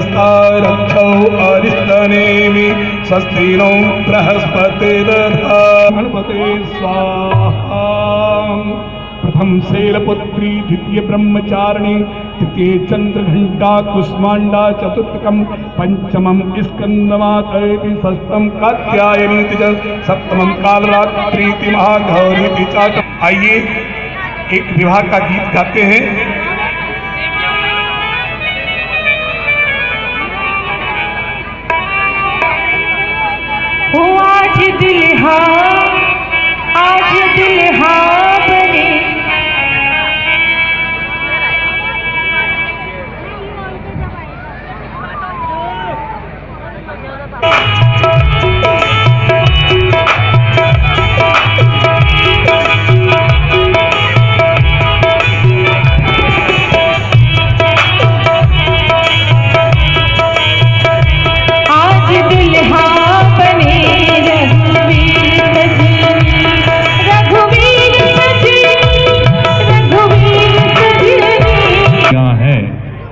स्वस्ता रक्षौ अरिष्टनेमि स्वस्ति नो बृहस्पतिर्दधा गणपते स्वाहा। प्रथम शैलपुत्री, द्वितीय ब्रह्मचारिणी, तृतीय चंद्रघंटा कुष्मांडा, चतुर्थकम पंचमम स्कंदमातरेति, षष्ठम कात्यायनीति च, सप्तमम कालरात्रीति महागौरीति च। आइए एक विवाह का गीत गाते हैं। ओ आज दुल्हा बने,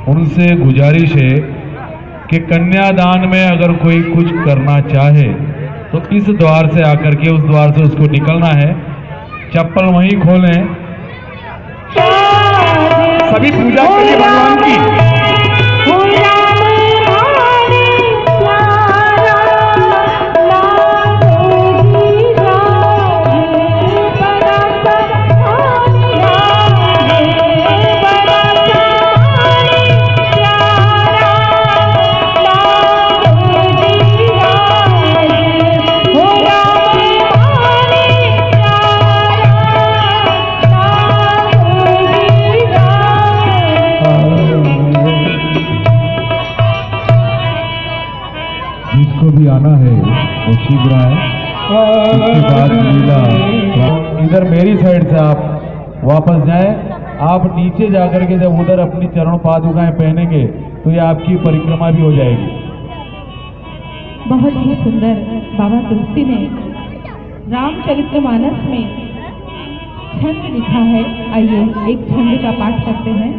उनसे गुजारिश है कि कन्यादान में अगर कोई कुछ करना चाहे तो इस द्वार से आकर के उस द्वार से उसको निकलना है, चप्पल वहीं खोलें। सभी पूजा करिए भगवान की। जिसको भी आना है वो शीघ्र आए। उसके बाद लीला इधर मेरी साइड से आप वापस जाएं। आप नीचे जाकर के जब उधर अपनी चरण पादुकाएं पहनेंगे तो ये आपकी परिक्रमा भी हो जाएगी। बहुत ही सुंदर बाबा तुलसी ने रामचरितमानस में छंद लिखा है। आइए एक छंद का पाठ करते हैं।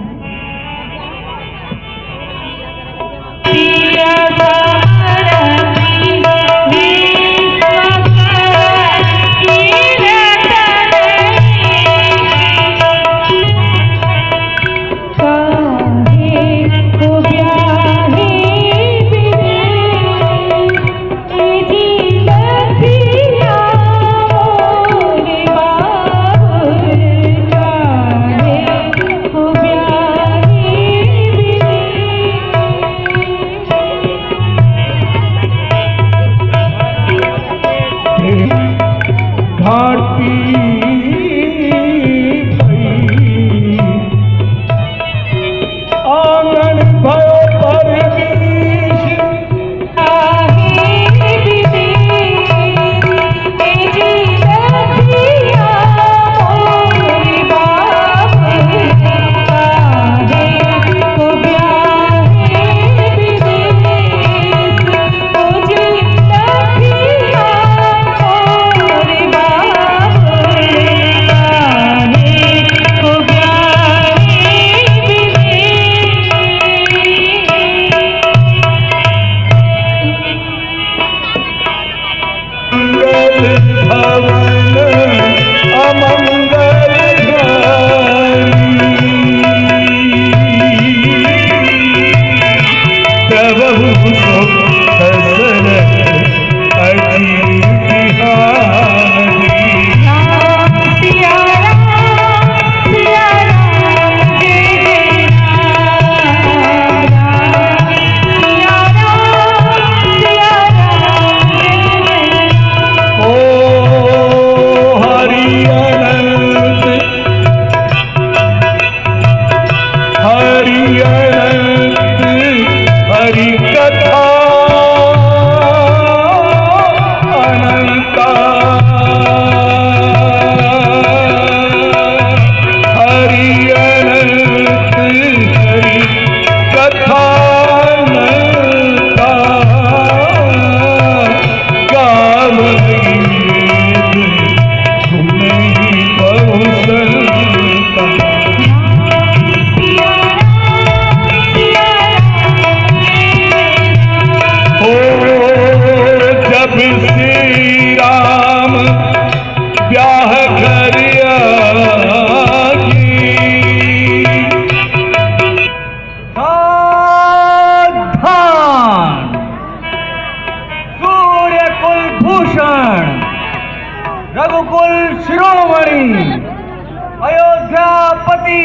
महापति,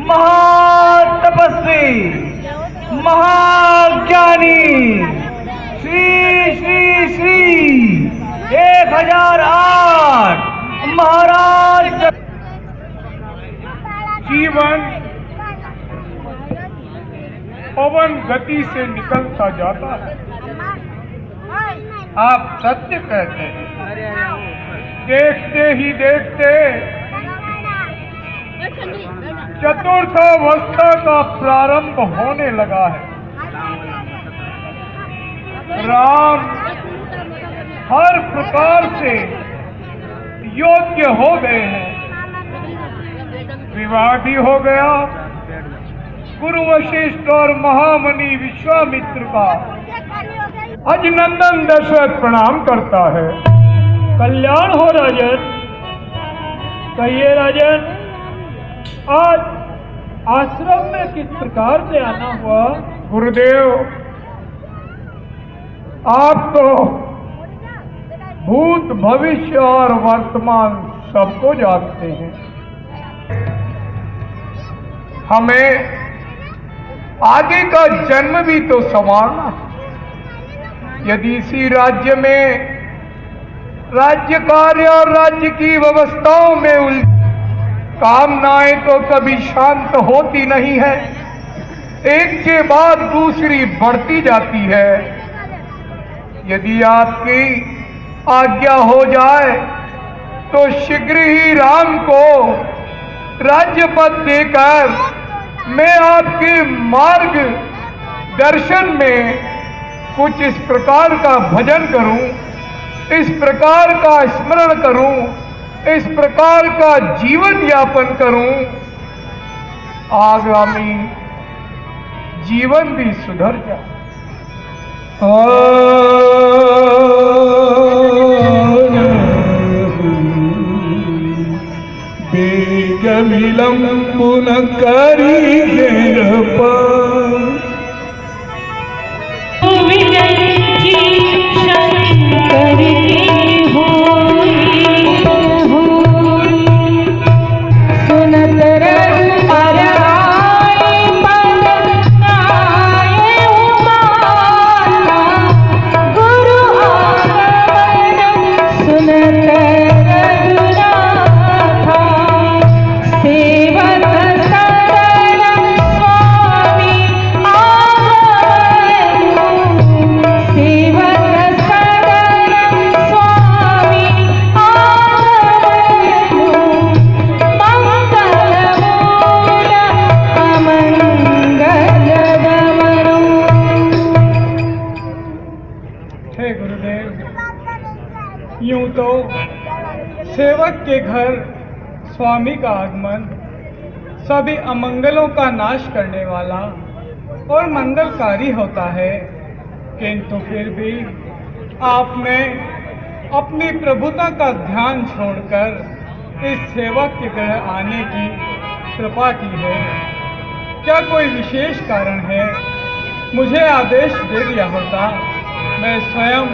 महातपस्वी, महाज्ञानी श्री श्री श्री 1008 महाराज। जीवन पवन गति से निकलता जाता है। आप सत्य कहते हैं। देखते ही देखते चतुर्थावस्था का प्रारंभ होने लगा है। राम हर प्रकार से योग्य हो गए हैं। विवाह भी हो गया। गुरु वशिष्ठ और महामुनि विश्वामित्र का अजनंदन दशरथ प्रणाम करता है। कल्याण हो राजन। कहिए राजन, आज आश्रम में किस प्रकार से आना हुआ? गुरुदेव, आप तो भूत भविष्य और वर्तमान सबको जानते हैं। हमें आगे का जन्म भी तो संवारना है। यदि इसी राज्य में राज्य कार्य और राज्य की व्यवस्थाओं में कामनाएं तो कभी शांत होती नहीं है, एक के बाद दूसरी बढ़ती जाती है। यदि आपकी आज्ञा हो जाए तो शीघ्र ही राम को राज्य पद देकर मैं आपके मार्ग दर्शन में कुछ इस प्रकार का भजन करूं, इस प्रकार का स्मरण करूं, इस प्रकार का जीवन यापन करूं, आगामी जीवन भी सुधर जाए। बेगमिलंबु न करिगे यूं तो सेवक के घर स्वामी का आगमन सभी अमंगलों का नाश करने वाला और मंगलकारी होता है, किंतु फिर भी आपने अपनी प्रभुता का ध्यान छोड़कर इस सेवक के घर आने की कृपा की है। क्या कोई विशेष कारण है? मुझे आदेश दे दिया होता, मैं स्वयं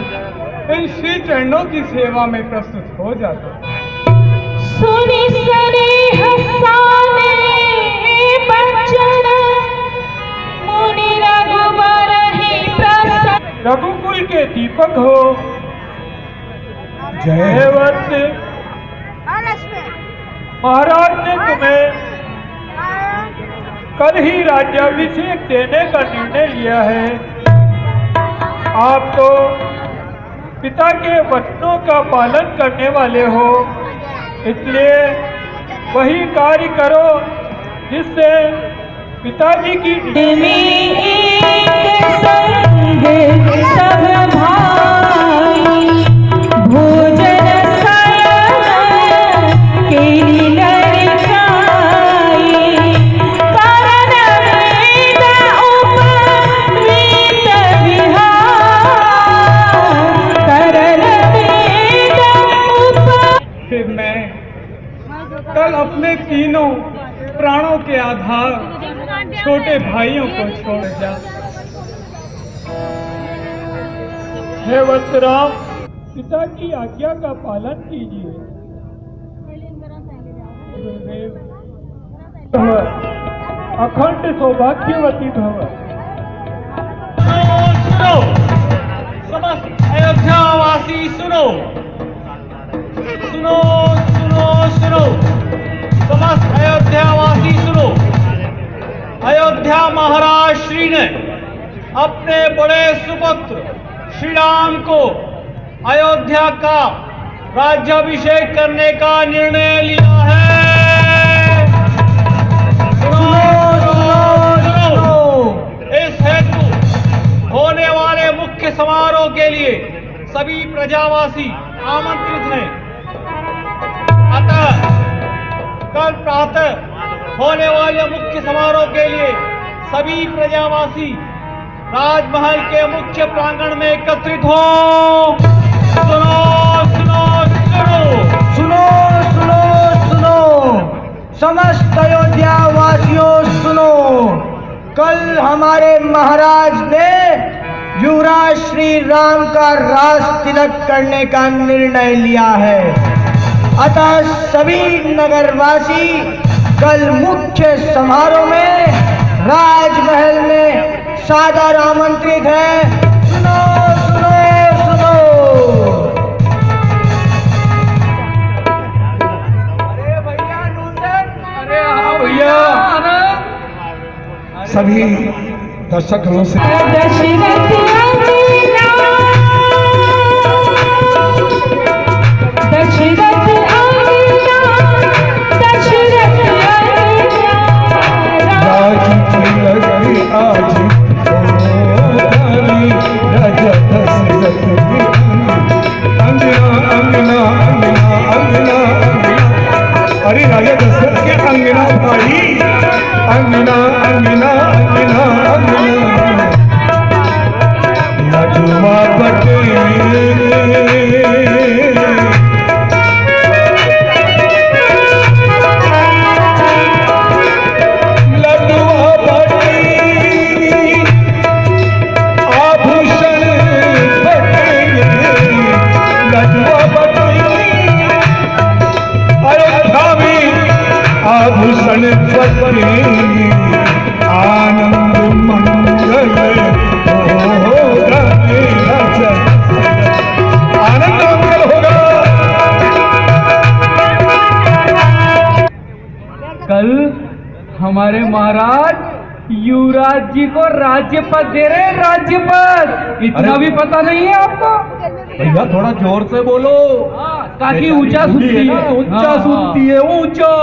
इन श्री चरणों की सेवा में प्रस्तुत हो जाता। सुनी सने हसाने बचन मुनि रघुबर ही प्रसन्न। रघुकुल के दीपक हो, जयवंत महाराज ने तुम्हें कल ही राज्याभिषेक देने का निर्णय लिया है। आप तो पिता के वचनों का पालन करने वाले हो, इसलिए वही कार्य करो जिससे पिताजी की कल अपने तीनों प्राणों के आधार छोटे भाइयों को छोड़ जा। हे वत्सराम, पिता की आज्ञा का पालन कीजिए। गुरुदेव, अखंड सौभाग्यवती भव। सुनो समस्त अयोध्यावासी सुनो सुनो सुनो सुनो समस्त अयोध्यावासी सुनो। अयोध्या महाराज श्री ने अपने बड़े सुपुत्र श्री राम को अयोध्या का राज्याभिषेक करने का निर्णय लिया है। इस हेतु होने वाले मुख्य समारोह के लिए सभी प्रजावासी आमंत्रित हैं। अतः कल प्रातः होने वाले मुख्य समारोह के लिए सभी प्रजावासी राजमहल के मुख्य प्रांगण में एकत्रित हो। सुनो सुनो सुनो सुनो सुनो सुनो समस्त अयोध्या वासियों सुनो। कल हमारे महाराज ने युवराज श्री राम का राज तिलक करने का निर्णय लिया है। अतः सभी नगरवासी कल मुख्य समारोह में राजमहल में सादर आमंत्रित है। सुनो सुनो सुनो। अरे भैया नूतन, अरे हाँ भैया, सभी दर्शकों से आज राजा दशरथ अंगना अंगना अंगना अंगना। अरे राजा दशरथ के अंगना भाई, अंगना अंगना अंगना अंगना। नजुआ बटे आभूषण आनंद मंगल होगा, आनंद मंगल होगा। कल हमारे महाराज युवराज जी को राज्यपद दे रहे हैं, राज्यपद। इतना भी पता नहीं है आपको? भैया थोड़ा जोर से बोलो, ताकि ऊंचा सुनती है, ऊंचा सुनती है, ऊंचा।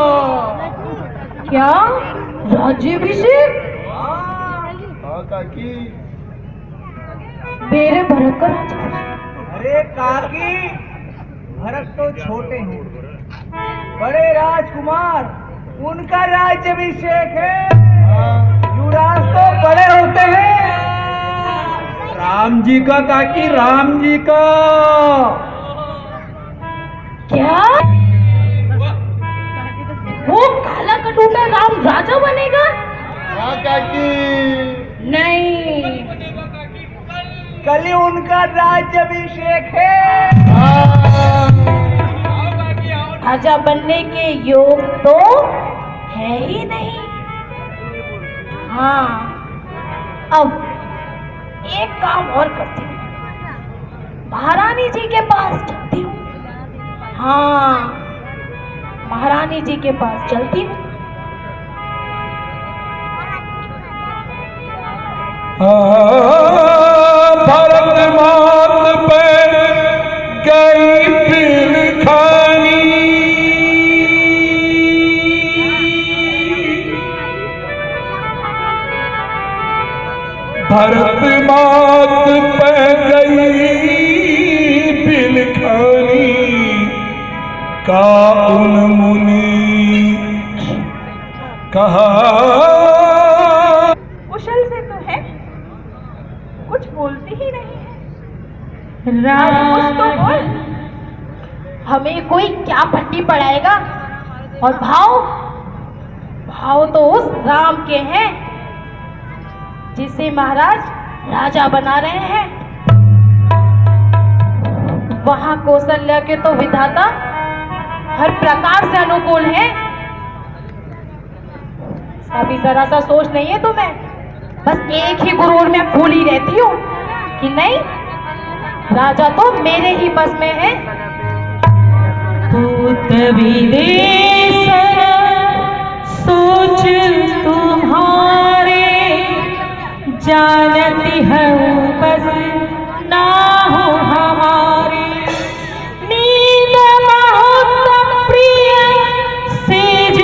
क्या राज्याभिषेक? काकी मेरे भरत का राज्याभिषेक? अरे काकी, भरत तो छोटे हैं, बड़े राजकुमार, उनका राज्याभिषेक है। युवराज तो बड़े होते हैं। राम जी का काकी, राम जी का। क्या वो काला कटूटा राम राजा बनेगा? नहीं, कल ही उनका राज्याभिषेक है। राजा बनने के योग तो है ही नहीं। हाँ, अब एक काम और करती हूँ, महारानी जी के पास चलती हूँ। हाँ, महारानी जी के पास चलती हूँ। भारत मात पे गई फिर खानी, भारत मात पे गई बिलखानी। का उन मुनि कहा कुशल से तो है, कुछ बोलती ही नहीं है। राज कुछ तो बोल, हमें कोई क्या पट्टी पड़ाएगा। और भाव, भाव तो उस राम के हैं जिसे महाराज राजा बना रहे हैं। वहां कौशल्या के तो विधाता हर प्रकार से अनुकूल है। अभी जरा सा सोच नहीं है तुम्हें? बस एक ही गुरूर में भूली रहती हूँ कि नहीं, राजा तो मेरे ही बस में है। पूत विदेश सोच तुम्हारे, जानती है बस ना हो हमारी। नींद बहुत प्रिय सेज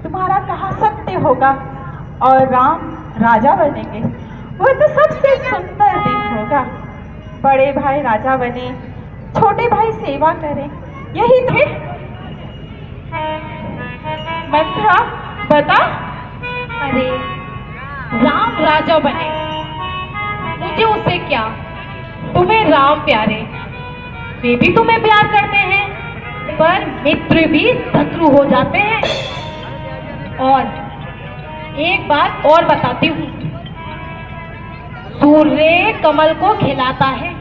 तुम्हारा कहा सत्य होगा और राम राजा बनेंगे, वो तो सबसे सुंदर दिन होगा। बड़े भाई राजा बने, छोटे भाई सेवा करें, यही थे। मंत्रा बता। अरे राम राजा बने, मुझे उससे क्या? तुम्हें राम प्यारे, वे भी तुम्हें प्यार करते हैं, पर मित्र भी शत्रु हो जाते हैं। और एक बात और बताती हूँ, सूर्य कमल को खिलाता है,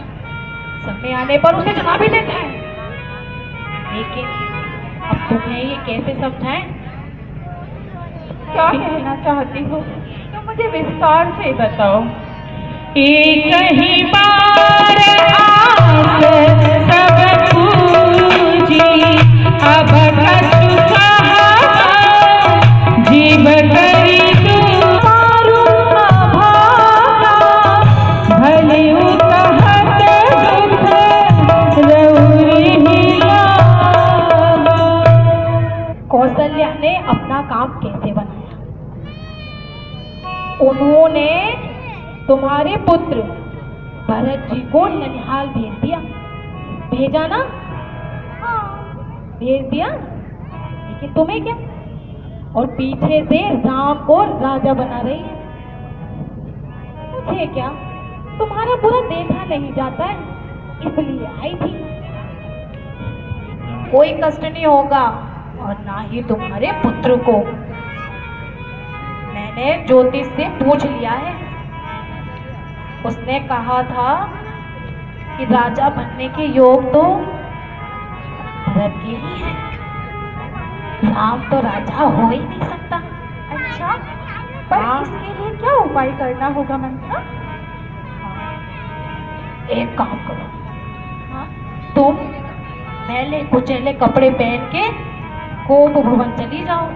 समय आने पर उसे जला भी देता है। लेकिन अब तुम्हें ये कैसे समझाएं? क्या कहना चाहती हो तो मुझे विस्तार से बताओ। एक ही बार आस सब पूजी, अब कछु कहा जीव करी तुम्हारू भागा। भले कहत दुख रउरी लागा। कौशल्या ने अपना काम कैसे बनाया? उन्होंने तुम्हारे पुत्र भरत जी को ननिहाल भेज दिया। भेजा ना? हाँ, भेज दिया। लेकिन तुम्हें क्या? और पीछे से राम को राजा बना रही है। मुझे क्या, तुम्हारा बुरा देखा नहीं जाता है, इसलिए आई थी। कोई कष्ट नहीं होगा और ना ही तुम्हारे पुत्र को। मैंने ज्योतिष से पूछ लिया है, उसने कहा था कि राजा बनने के योग तो भरत के ही है, राम तो राजा हो ही नहीं सकता। अच्छा, पर इसके लिए क्या उपाय करना होगा मंत्रा? एक काम करो, तुम मैले कुचैले कपड़े पहन के कोप भवन चली जाओ।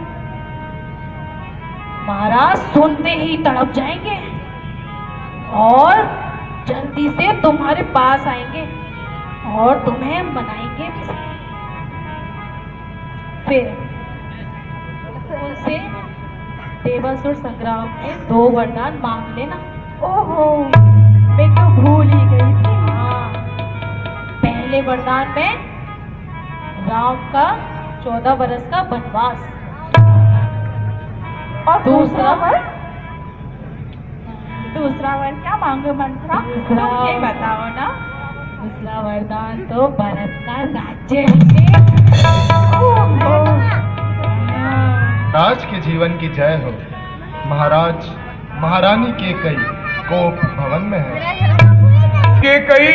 महाराज सुनते ही तड़प जाएंगे और जल्दी से तुम्हारे पास आएंगे और तुम्हें मनाएंगे भी। फिर उनसे देवासुर संग्राम के 2 वरदान मांग लेना। ओहो, मैं तो भूल ही गई थी। हाँ, पहले वरदान में राम का 14 वर्ष का वनवास, और दूसरा वर क्या मांगे मंत्रा? तुम ये बताओ ना। दूसरा वरदान तो भरत का राज्याभिषेक। राज के जीवन की जय हो। महाराज महारानी केकई कोप भवन में है। केकई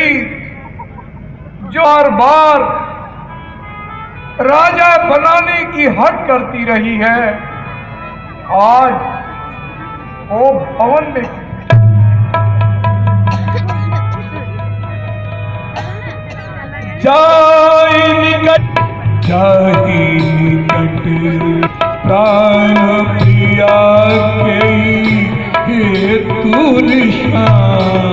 जो हर बार राजा बनाने की हट करती रही है, आज वो भवन में जाहि निकट प्राण प्रिया के हेतु निशानी।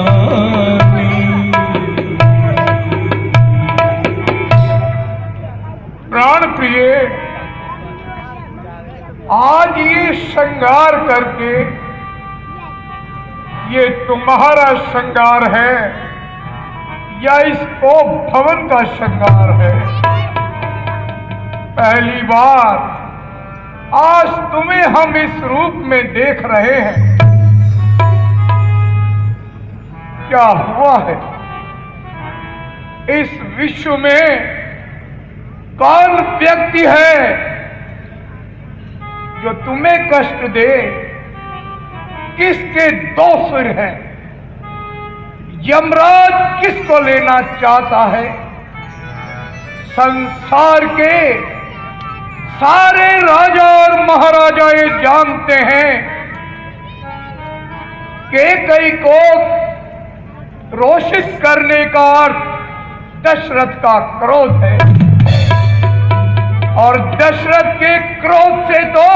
प्राण प्रिय, आज ये श्रृंगार करके, ये तुम्हारा श्रृंगार है या इसको भवन का श्रृंगार है? पहली बार आज तुम्हें हम इस रूप में देख रहे हैं। क्या हुआ है? इस विश्व में कौन व्यक्ति है जो तुम्हें कष्ट दे? किसके 2 सिर हैं? यमराज किसको लेना चाहता है? संसार के सारे राजा और महाराजा ये जानते हैं कि कई को रोषित करने का अर्थ दशरथ का क्रोध है, और दशरथ के क्रोध से तो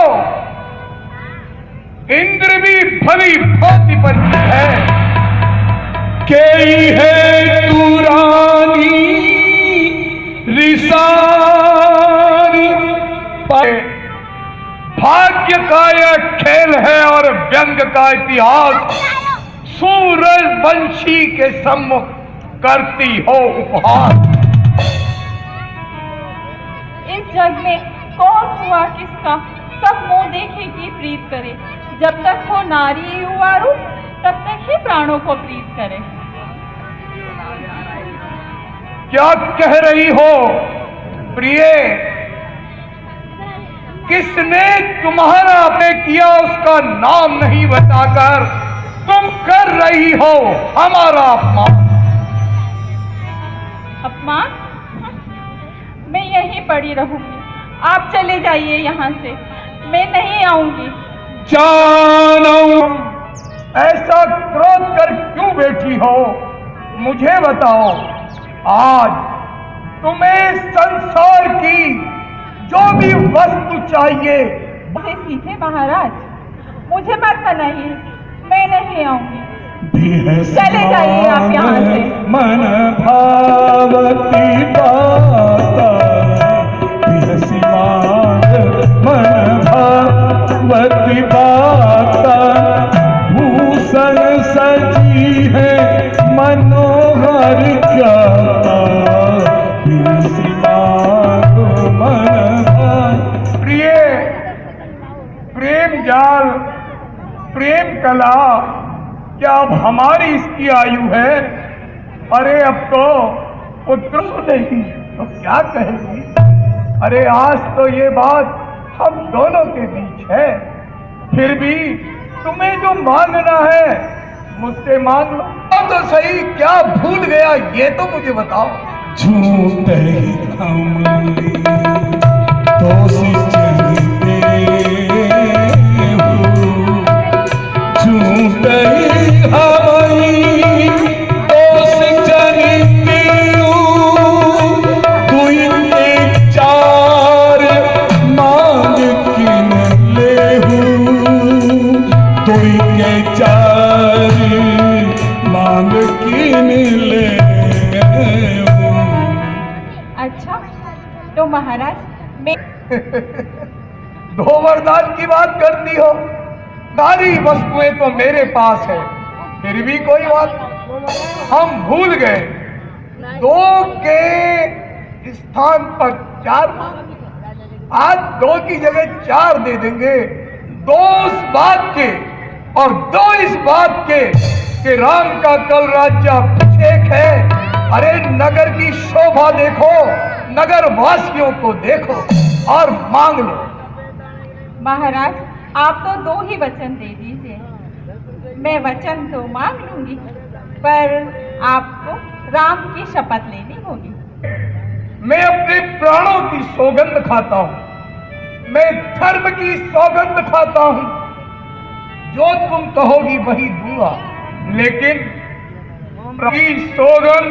इंद्र भी भली भांति परिचित है। केई है तू रानी रिसारी, भाग्य का यह खेल है और व्यंग का इतिहास सूरजवंशी के सम्मुख करती हो उपहास। इस जग में कौन हुआ किसका, सब मुंह देखे की प्रीत करे। जब तक हो नारी युवा रूप, तब तक ही प्राणों को प्रीत करे। क्या कह रही हो प्रिय? किसने तुम्हारा पे किया उसका नाम नहीं बताकर तुम कर रही हो हमारा अपमान। अपमान? मैं यहीं पड़ी रहूंगी, आप चले जाइए यहाँ से, मैं नहीं आऊंगी। जानो ऐसा क्रोध कर क्यों बैठी हो, मुझे बताओ। आज तुम्हें संसार की जो भी वस्तु चाहिए मुझे सीधे महाराज, मुझे मत बनाइए, मैं नहीं आऊंगी। चले जाइए आप यहाँ से। मन भावती बाता मन भावती बाता, भूषण सजी है मनोहर जाता, प्रिय प्रेम जाल प्रेम कला क्या अब हमारी इसकी आयु है? अरे अब तो पुत्र नहीं तो क्या कहेगी? अरे आज तो ये बात हम दोनों के बीच है, फिर भी तुम्हें जो मांगना है मुझसे मांग लो। तो सही, क्या भूल गया ये तो मुझे बताओ। झूठे हमली दोषी चलते हो, झूठे हमली दोषी चलते हो, कोई एक चार मांग किन ले हो, कोई के चार मांग किन ले। अच्छा तो महाराज मैं दो वरदान की बात करती हो, सारी वस्तुएं तो मेरे पास है, फिर भी कोई बात हम भूल गए। दो के स्थान पर चार, आज दो की जगह चार दे देंगे। दो उस बात के और दो इस बात के कि राम का कल राज्याभिषेक है। अरे नगर की शोभा देखो, नगर वासियों को देखो और मांग लो। महाराज आप तो दो ही वचन दे दीजिए, मैं वचन तो मांग लूंगी, पर आपको राम की शपथ लेनी होगी। मैं अपने प्राणों की सौगंध खाता हूँ, मैं धर्म की सौगंध खाता हूँ, जो तुम कहोगी वही दूंगा, लेकिन की सौगंध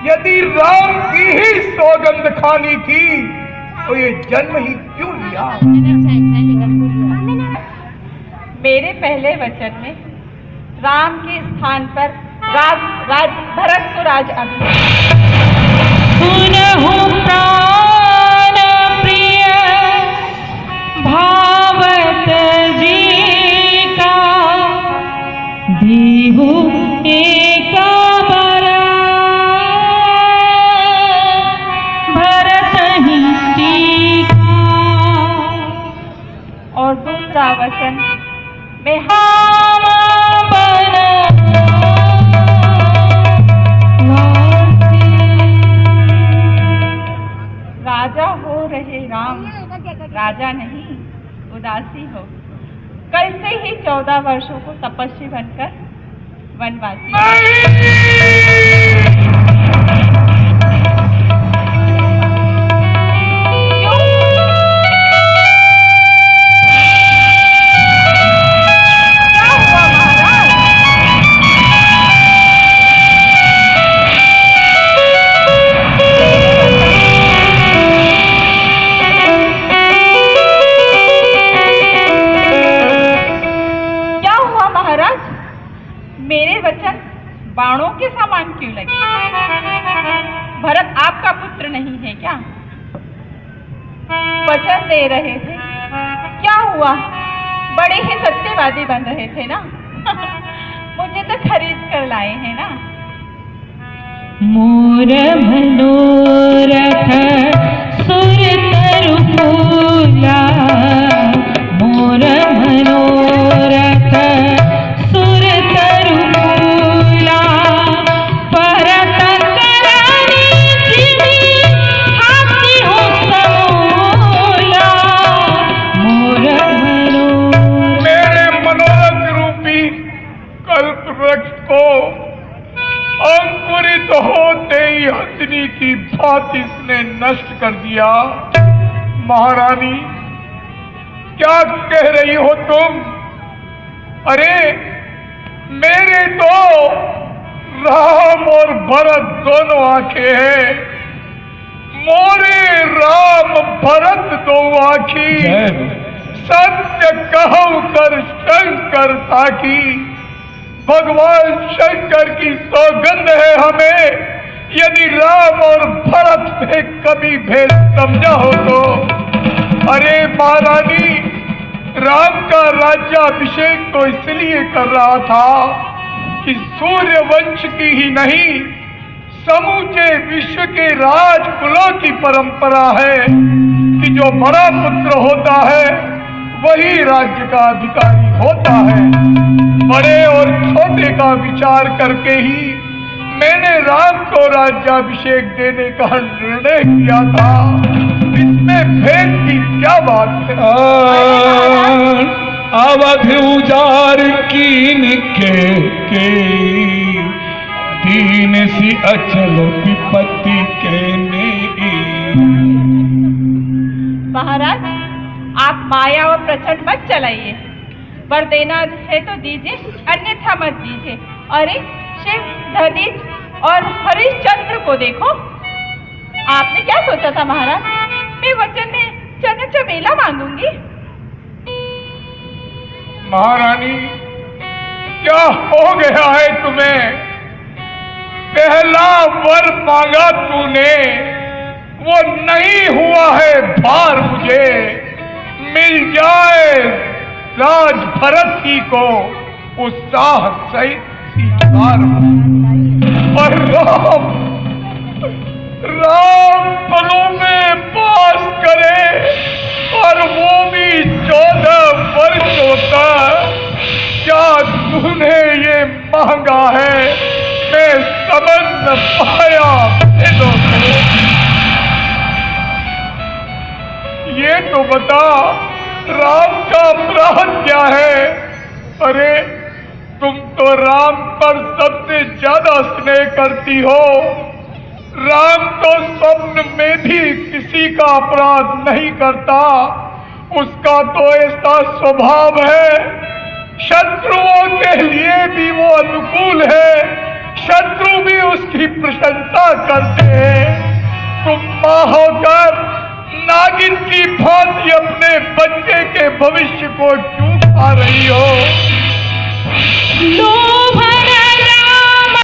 यदि राम की ही सौगंध खानी थी तो ये जन्म ही क्यों लिया? मेरे पहले वचन में राम के स्थान पर भरत को राज प्राण प्रिय भावत जी का दीहु एक बरा, भरत ही टीका। और दूसरा वचन मैं राजा हो रहे राम, राजा नहीं उदासी हो। कल से ही 14 वर्षों को तपस्वी बनकर वनवासी। क्यों मेरे वचन बाणों के समान क्यों लगे? भरत आपका पुत्र नहीं है क्या? वचन दे रहे थे, क्या हुआ? बड़े ही सत्यवादी बन रहे थे ना। मुझे तो खरीद कर लाए हैं ना। मोर मनोरथ सुर तरु फूला, मोर मनोरथ सुर तरु फूला, परत करनी जिमी हाथी हो समूला, मोर मनोरथ। मेरे मनोरथ रूपी कल्प वृक्ष को अंकुरित होते ही हथनी की भांति इसने नष्ट कर दिया। महारानी, क्या कह रही हो तुम? अरे मेरे तो राम और भरत दोनों आंखें हैं। मोरे राम भरत दो आखी, सत्य कहूं कर शंकर साखी। भगवान शंकर की सौगंध है हमें, यदि राम और भरत में कभी भेद समझा हो तो। अरे महारानी, राम का राज्याभिषेक तो इसलिए कर रहा था कि सूर्य वंश की ही नहीं, समूचे विश्व के राजकुलों की परंपरा है कि जो बड़ा पुत्र होता है वही राज्य का अधिकारी होता है। बड़े और छोटे का विचार करके ही मैंने राम को राज्याभिषेक देने का निर्णय किया था। इसमें भेद की क्या बात है? अवध उजार कीन के दीन सी अचल विपत्ति के ने। महाराज, आप माया और प्रचंड मत चलाइए। वर देना है तो दीजिए, अन्यथा मत दीजिए। अरे शिव, धनीज और हरिश्चंद्र को देखो। आपने क्या सोचा था महाराज? मैं वचन में चरण चमेला मांगूंगी। महारानी, क्या हो गया है तुम्हें? पहला वर मांगा तूने, वो नहीं हुआ है भार मुझे। मिल जाए राज भरत ही को उत्साह सहित स्वीकार। और राम पलों में पास करे, और वो भी 14 वर्षों तक। क्या तूने ये मांगा है? मैं समझ न पाया। ये तो बता, राम का अपराध क्या है? अरे तुम तो राम पर सबसे ज्यादा स्नेह करती हो। राम तो स्वप्न में भी किसी का अपराध नहीं करता। उसका तो ऐसा स्वभाव है, शत्रुओं के लिए भी वो अनुकूल है, शत्रु भी उसकी प्रशंसा करते हैं। तुम मां होकर नागिन की भांति अपने बच्चे के भविष्य को क्यों खा रही हो? लोभ